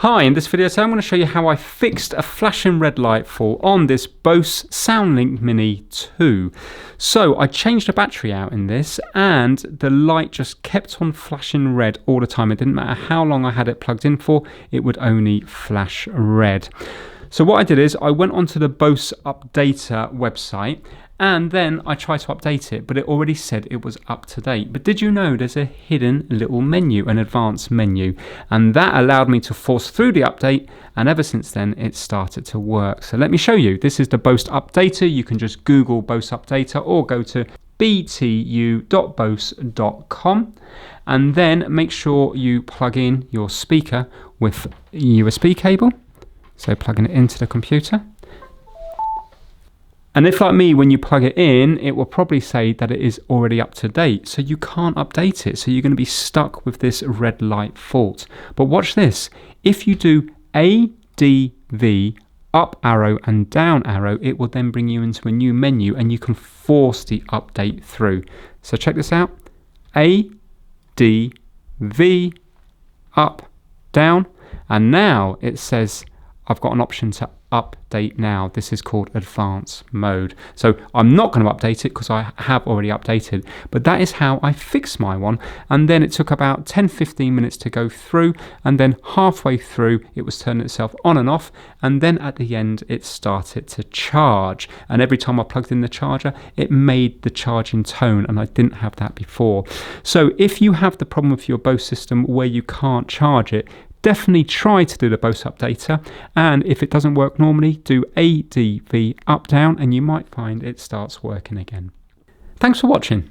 Hi, in this video today I'm going to show you how I fixed a flashing red light fall on this Bose Soundlink Mini 2. So I changed the battery out in this and the light just kept on flashing red all the time. It didn't matter how long I had it plugged in for, it would only flash red. So what I did is I went onto the Bose Updater website and then I tried to update it, but it already said it was up to date. But did you know there's a hidden little menu, an advanced menu, and that allowed me to force through the update, and ever since then it started to work. So let me show you. This is the Bose Updater. You can just Google Bose Updater or go to btu.bose.com and then make sure you plug in your speaker with USB cable. So plugging it into the computer. And if, like me, when you plug it in, it will probably say that it is already up to date. So you can't update it. So you're going to be stuck with this red light fault. But watch this. If you do ADV, up arrow and down arrow, it will then bring you into a new menu and you can force the update through. So check this out. ADV, up, down. And now it says I've got an option to update now. This is called advanced mode. So I'm not going to update it because I have already updated, but that is how I fixed my one. And then it took about 10-15 minutes to go through, and then halfway through it was turning itself on and off, and then at the end it started to charge, and every time I plugged in the charger it made the charging tone, and I didn't have that before. So if you have the problem with your Bose system where you can't charge it, definitely try to do the Bose Updater, and if it doesn't work normally, do ADV up down and you might find it starts working again. Thanks for watching.